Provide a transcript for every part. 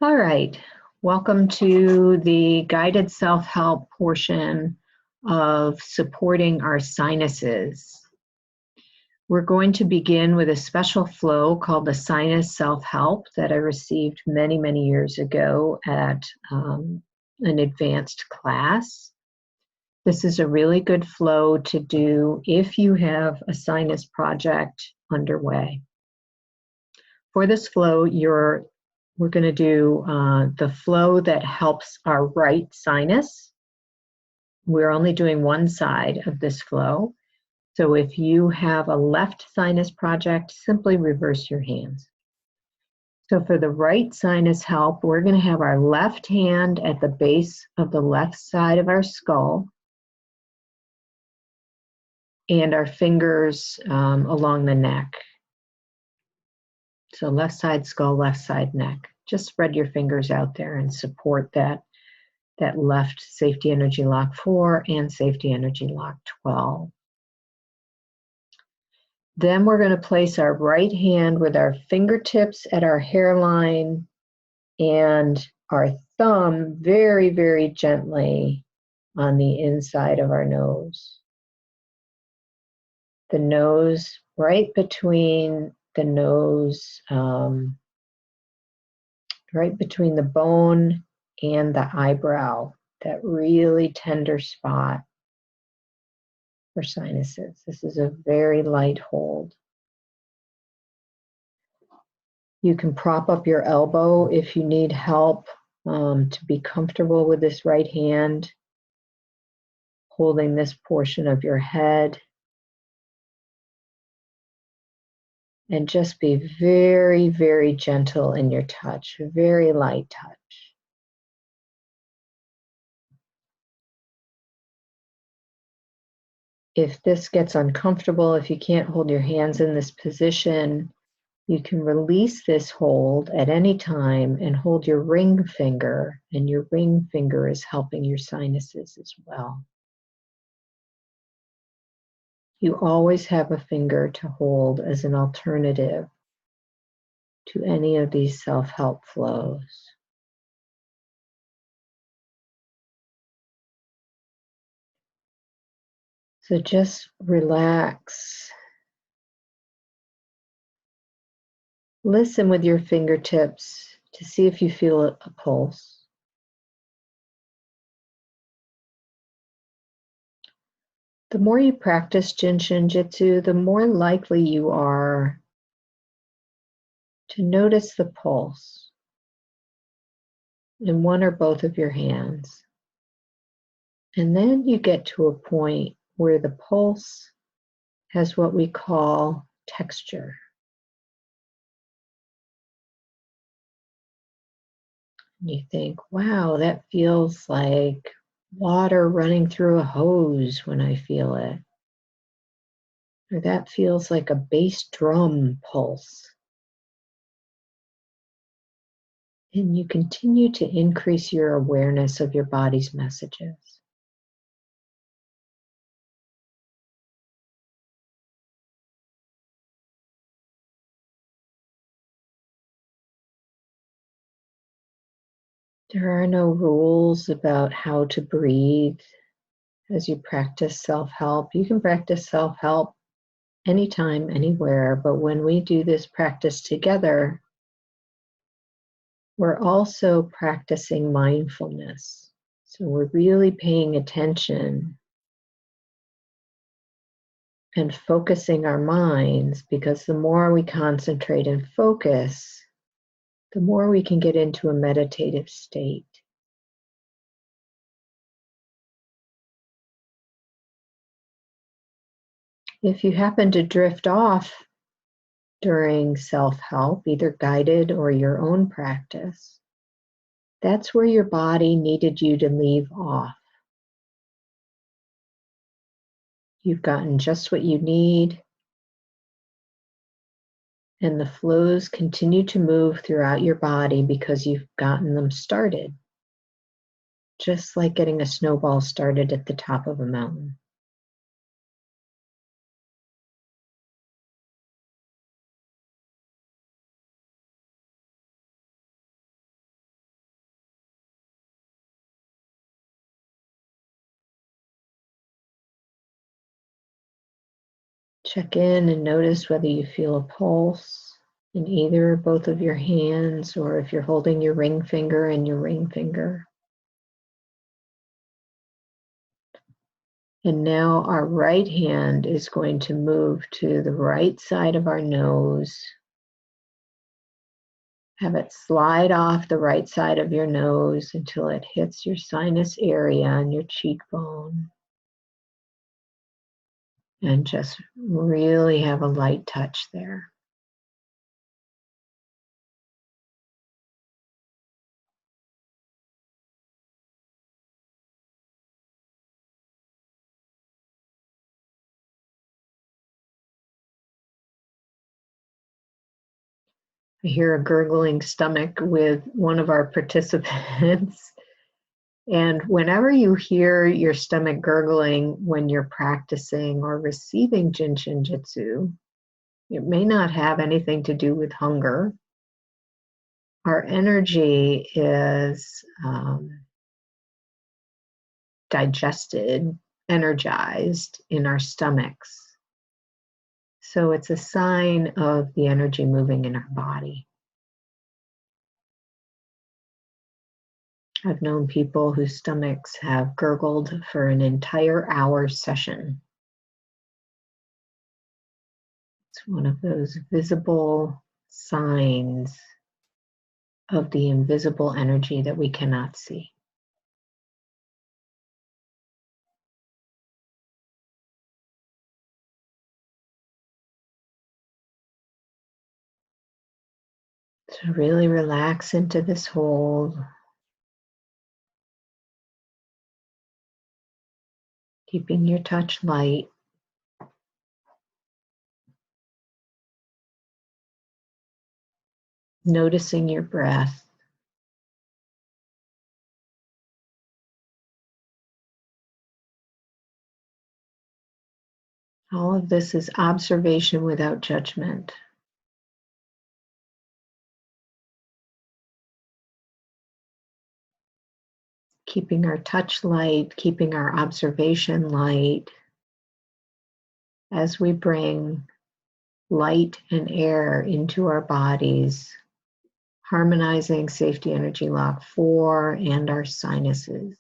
All right, welcome to the guided self-help portion of supporting our sinuses. We're going to begin with a special flow called the sinus self-help that I received many, many years ago at an advanced class. This is a really good flow to do if you have a sinus project underway. For this flow, we're going to do the flow that helps our right sinus. We're only doing one side of this flow. So if you have a left sinus project, simply reverse your hands. So for the right sinus help, we're going to have our left hand at the base of the left side of our skull and our fingers along the neck. So left side skull, left side neck. Just spread your fingers out there and support that left safety energy lock 4 and safety energy lock 12. Then we're going to place our right hand with our fingertips at our hairline and our thumb very, very gently on the inside of our nose. The nose, right between the nose, right between the bone and the eyebrow, that really tender spot for sinuses. This is a very light hold. You can prop up your elbow if you need help to be comfortable with this right hand, holding this portion of your head. And just be very, very gentle in your touch, very light touch. If this gets uncomfortable, if you can't hold your hands in this position, you can release this hold at any time and hold your ring finger, and your ring finger is helping your sinuses as well. You always have a finger to hold as an alternative to any of these self-help flows. So just relax. Listen with your fingertips to see if you feel a pulse. The more you practice Jinshin Jitsu, the more likely you are to notice the pulse in one or both of your hands. And then you get to a point where the pulse has what we call texture. And you think, wow, that feels like water running through a hose when I feel it. Or that feels like a bass drum pulse. And you continue to increase your awareness of your body's messages. There are no rules about how to breathe as you practice self-help. You can practice self-help anytime, anywhere, but when we do this practice together, we're also practicing mindfulness. So we're really paying attention and focusing our minds, because the more we concentrate and focus, the more we can get into a meditative state. If you happen to drift off during self-help, either guided or your own practice, that's where your body needed you to leave off. You've gotten just what you need, and the flows continue to move throughout your body because you've gotten them started. Just like getting a snowball started at the top of a mountain. Check in and notice whether you feel a pulse in either or both of your hands, or if you're holding your ring finger and your ring finger. And now our right hand is going to move to the right side of our nose. Have it slide off the right side of your nose until it hits your sinus area and your cheekbone. And just really have a light touch there. I hear a gurgling stomach with one of our participants. And whenever you hear your stomach gurgling when you're practicing or receiving Jinshin Jitsu, it may not have anything to do with hunger. Our energy is digested, energized in our stomachs. So it's a sign of the energy moving in our body. I've known people whose stomachs have gurgled for an entire hour session. It's one of those visible signs of the invisible energy that we cannot see. So really relax into this hold. Keeping your touch light. Noticing your breath. All of this is observation without judgment. Keeping our touch light, keeping our observation light as we bring light and air into our bodies, harmonizing safety energy lock 4 and our sinuses.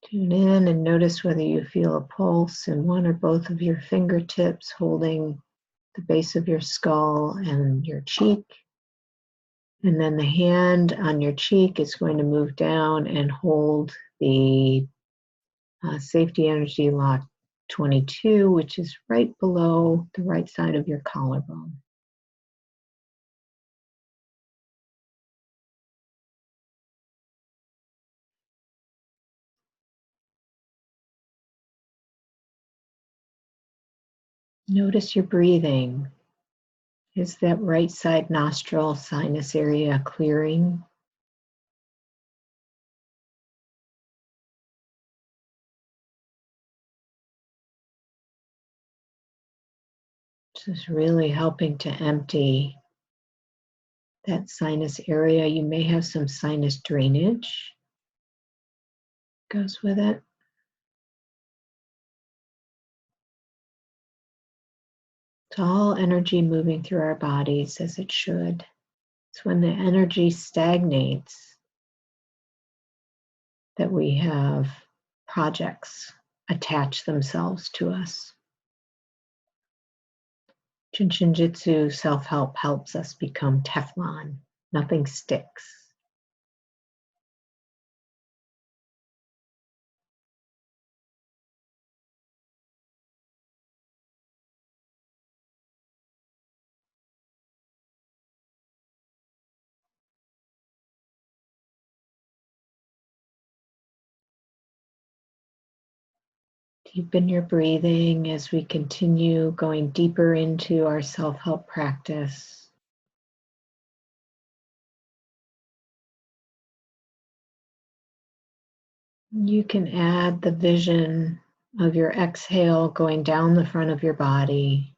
Tune in and notice whether you feel a pulse in one or both of your fingertips holding the base of your skull and your cheek. And then the hand on your cheek is going to move down and hold the safety energy lock 22, which is right below the right side of your collarbone. Notice your breathing. Is that right side nostril sinus area clearing? Just really helping to empty that sinus area. You may have some sinus drainage. Goes with it. It's all energy moving through our bodies as it should. It's when the energy stagnates that we have projects attach themselves to us. Jinshin Jitsu self-help helps us become Teflon. Nothing sticks. Deepen your breathing as we continue going deeper into our self-help practice. You can add the vision of your exhale going down the front of your body.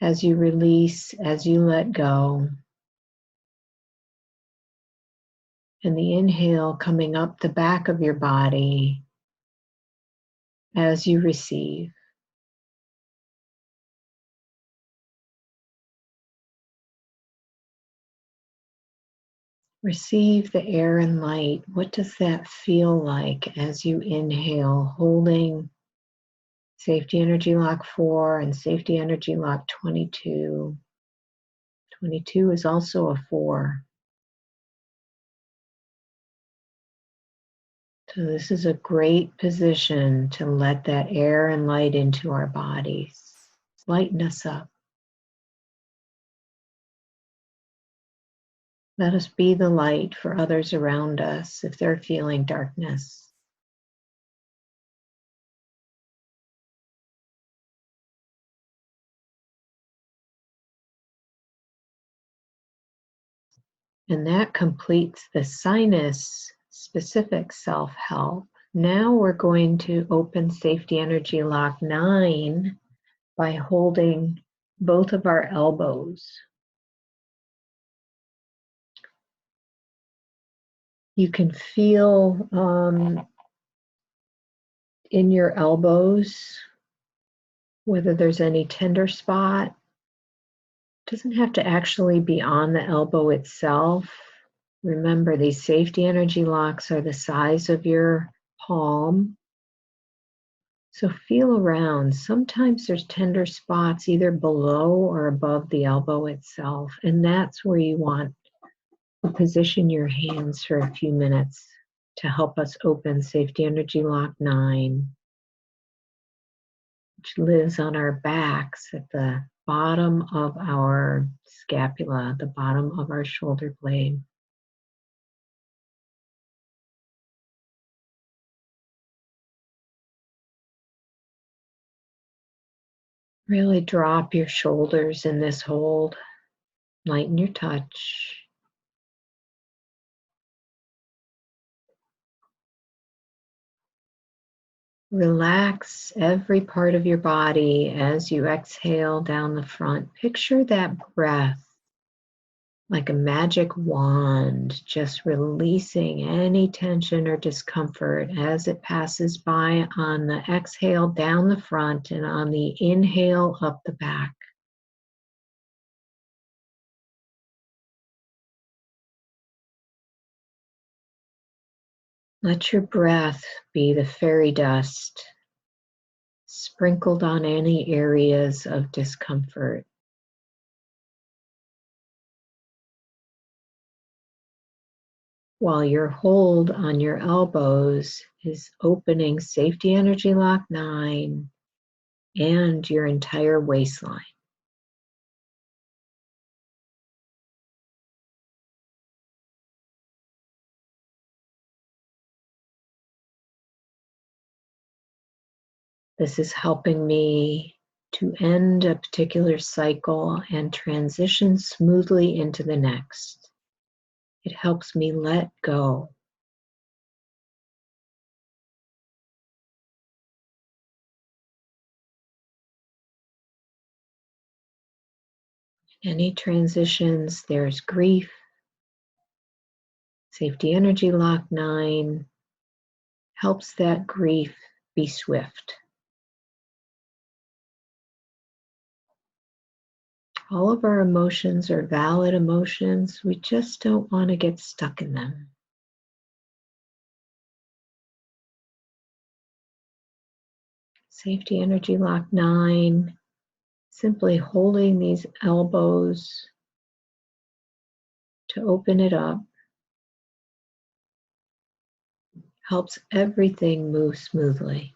As you release, as you let go, And the inhale coming up the back of your body as you receive. Receive the air and light. What does that feel like as you inhale, holding safety energy lock 4 and safety energy lock 22. 22 is also a 4. So this is a great position to let that air and light into our bodies. Lighten us up. Let us be the light for others around us if they're feeling darkness. And that completes the sinus specific self-help. Now we're going to open safety energy lock 9 by holding both of our elbows. You can feel in your elbows whether there's any tender spot. It doesn't have to actually be on the elbow itself. Remember, these safety energy locks are the size of your palm. So feel around. Sometimes there's tender spots either below or above the elbow itself, and that's where you want to position your hands for a few minutes to help us open safety energy lock 9, which lives on our backs at the bottom of our scapula, the bottom of our shoulder blade. Really drop your shoulders in this hold. Lighten your touch. Relax every part of your body as you exhale down the front. Picture that breath like a magic wand, just releasing any tension or discomfort as it passes by on the exhale down the front and on the inhale up the back. Let your breath be the fairy dust sprinkled on any areas of discomfort. While your hold on your elbows is opening safety energy lock 9 and your entire waistline. This is helping me to end a particular cycle and transition smoothly into the next. It helps me let go. Any transitions, there's grief. Safety energy lock 9 helps that grief be swift. All of our emotions are valid emotions. We just don't want to get stuck in them. Safety energy lock 9, simply holding these elbows to open it up, helps everything move smoothly.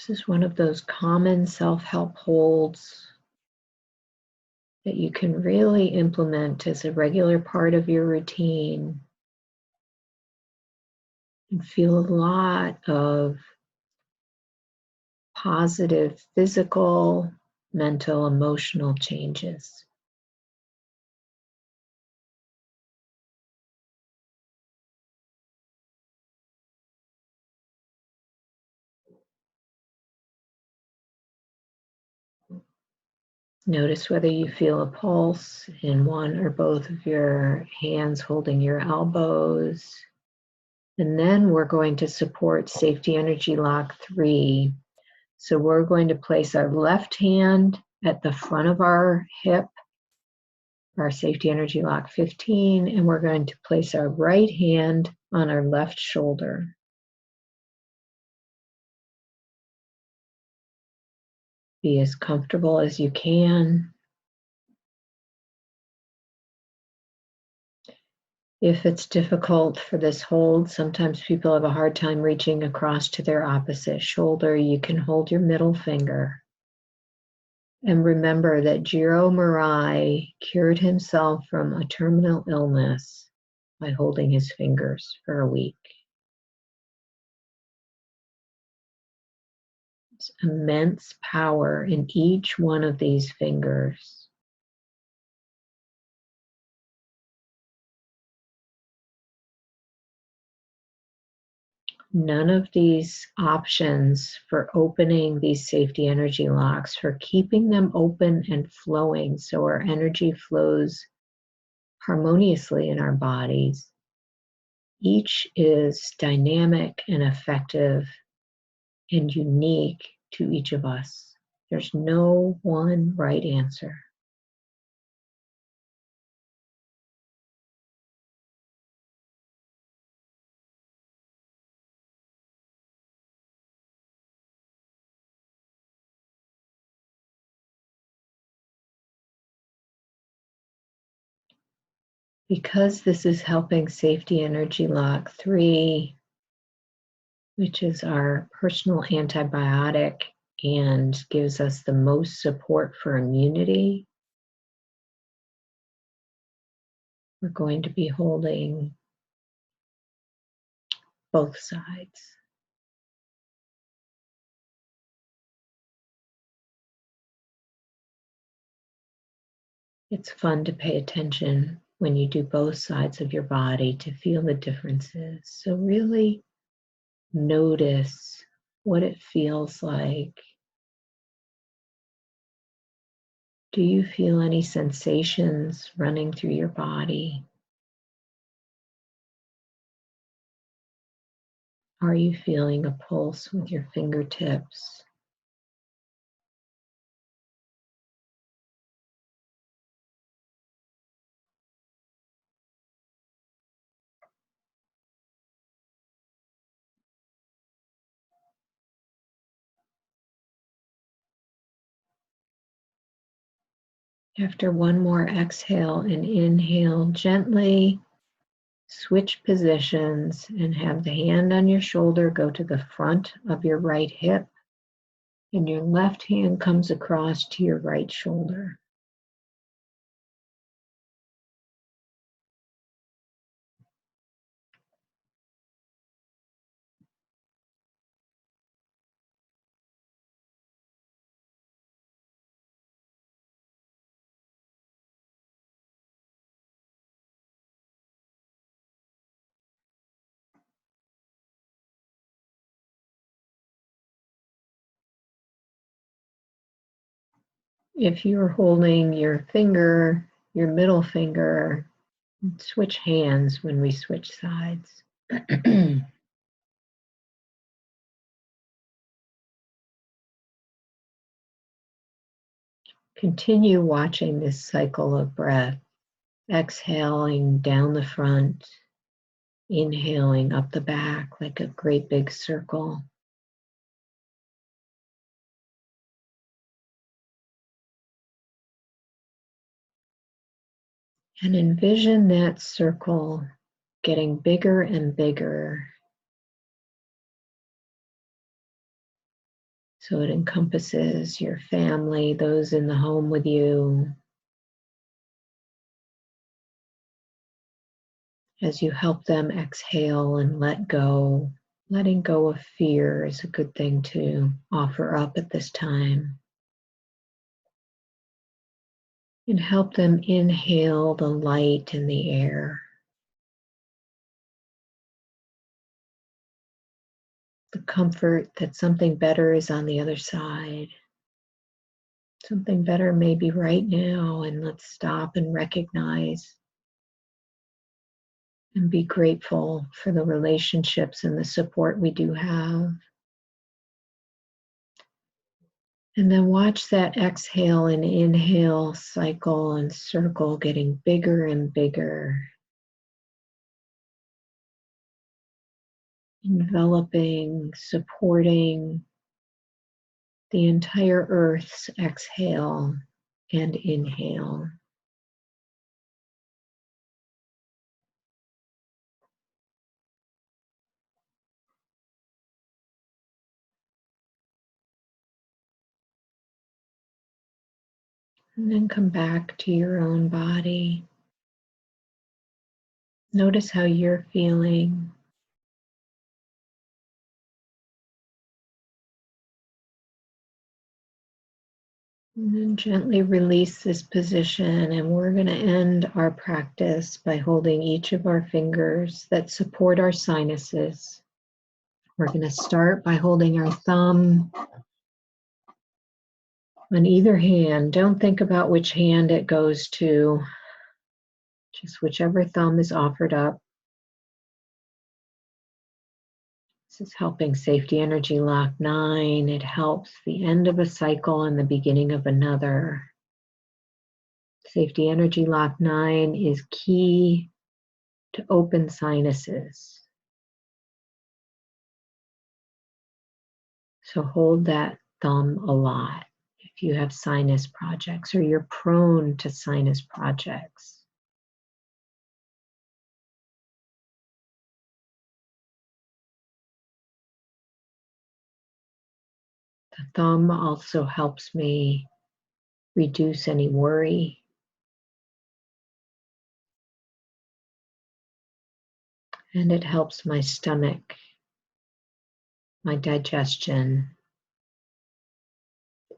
This is one of those common self-help holds that you can really implement as a regular part of your routine and feel a lot of positive physical, mental, emotional changes. Notice whether you feel a pulse in one or both of your hands holding your elbows. And then we're going to support Safety Energy Lock 3. So we're going to place our left hand at the front of our hip, our Safety Energy Lock 15, and we're going to place our right hand on our left shoulder. Be as comfortable as you can. If it's difficult for this hold, sometimes people have a hard time reaching across to their opposite shoulder. You can hold your middle finger. And remember that Jiro Murai cured himself from a terminal illness by holding his fingers for a week. There's immense power in each one of these fingers. None of these options for opening these safety energy locks, for keeping them open and flowing so our energy flows harmoniously in our bodies, each is dynamic and effective and unique to each of us. There's no one right answer. Because this is helping Safety Energy Lock 3, which is our personal antibiotic and gives us the most support for immunity, we're going to be holding both sides. It's fun to pay attention when you do both sides of your body to feel the differences. So really notice what it feels like. Do you feel any sensations running through your body? Are you feeling a pulse with your fingertips? After one more exhale and inhale, gently switch positions and have the hand on your shoulder go to the front of your right hip, and your left hand comes across to your right shoulder. If you're holding your finger, your middle finger, switch hands when we switch sides. Continue watching this cycle of breath, exhaling down the front, inhaling up the back like a great big circle. And envision that circle getting bigger and bigger, so it encompasses your family, those in the home with you. As you help them exhale and let go, letting go of fear is a good thing to offer up at this time. And help them inhale the light in the air, the comfort that something better is on the other side. something better maybe right now, and let's stop and recognize and be grateful for the relationships and the support we do have. And then watch that exhale and inhale cycle and circle getting bigger and bigger, enveloping, supporting the entire Earth's exhale and inhale. And then come back to your own body. Notice how you're feeling. And then gently release this position, and we're going to end our practice by holding each of our fingers that support our sinuses. We're going to start by holding our thumb on either hand. Don't think about which hand it goes to, just whichever thumb is offered up. This is helping Safety Energy Lock 9. It helps the end of a cycle and the beginning of another. Safety Energy Lock 9 is key to open sinuses. So hold that thumb a lot if you have sinus projects or you're prone to sinus projects. The thumb also helps me reduce any worry. And it helps my stomach, my digestion,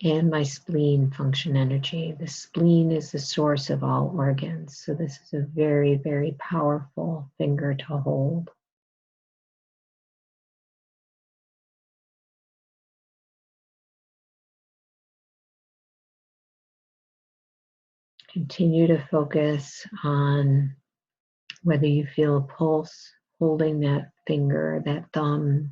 and my spleen function energy. The spleen is the source of all organs. So this is a very, very powerful finger to hold. Continue to focus on whether you feel a pulse holding that finger, that thumb,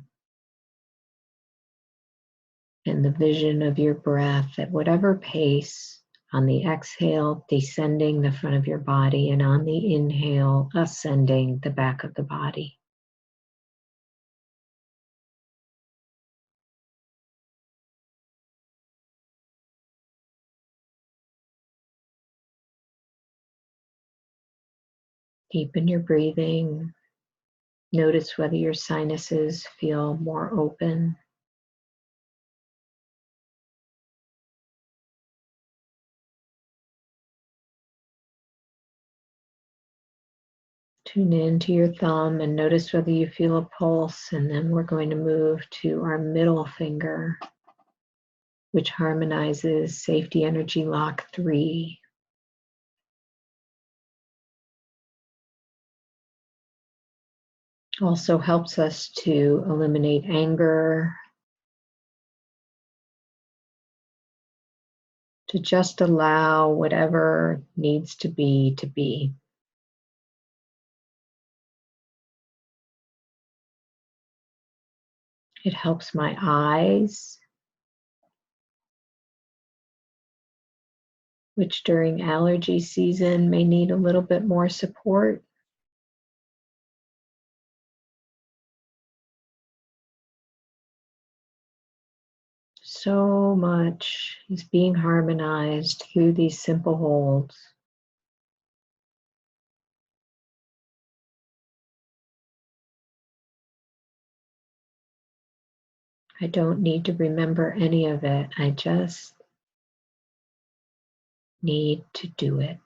and the vision of your breath at whatever pace. On the exhale, descending the front of your body, and on the inhale, ascending the back of the body. Deepen your breathing. Notice whether your sinuses feel more open. Tune into your thumb and notice whether you feel a pulse, and then we're going to move to our middle finger, which harmonizes Safety Energy Lock 3. Also helps us to eliminate anger, to just allow whatever needs to be to be. It helps my eyes, which during allergy season may need a little bit more support. So much is being harmonized through these simple holds. I don't need to remember any of it. I just need to do it.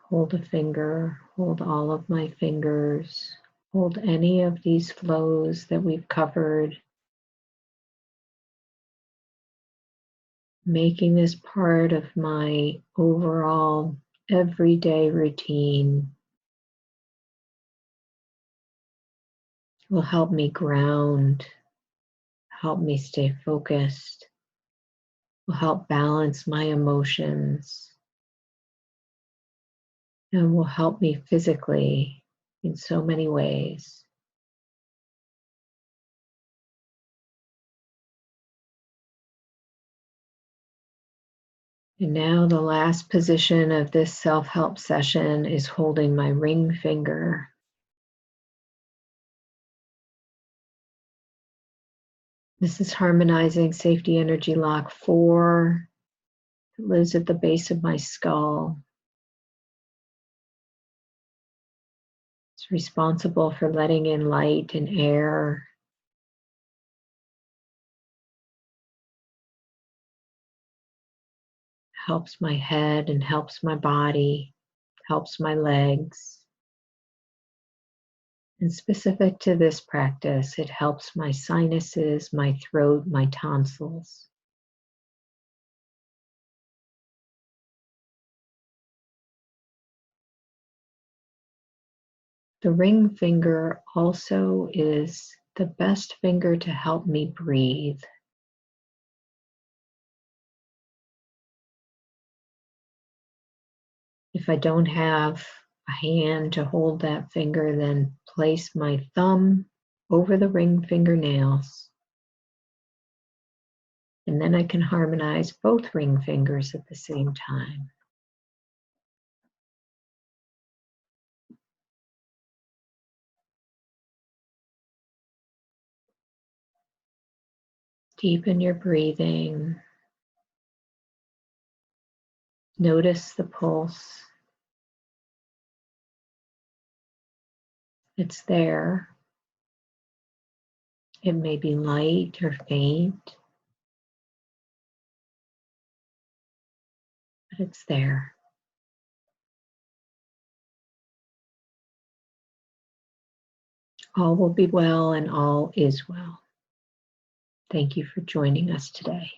Hold a finger, hold all of my fingers, hold any of these flows that we've covered, making this part of my overall everyday routine. Will help me ground, help me stay focused, will help balance my emotions, and will help me physically in so many ways. And now the last position of this self-help session is holding my ring finger. This is harmonizing safety energy lock 4. It lives at the base of my skull. It's responsible for letting in light and air. Helps my head and helps my body, helps my legs. And specific to this practice, it helps my sinuses, my throat, my tonsils. The ring finger also is the best finger to help me breathe. If I don't have a hand to hold that finger, then place my thumb over the ring fingernails. And then I can harmonize both ring fingers at the same time. Deepen your breathing. Notice the pulse. It's there. It may be light or faint, but it's there. All will be well and all is well. Thank you for joining us today.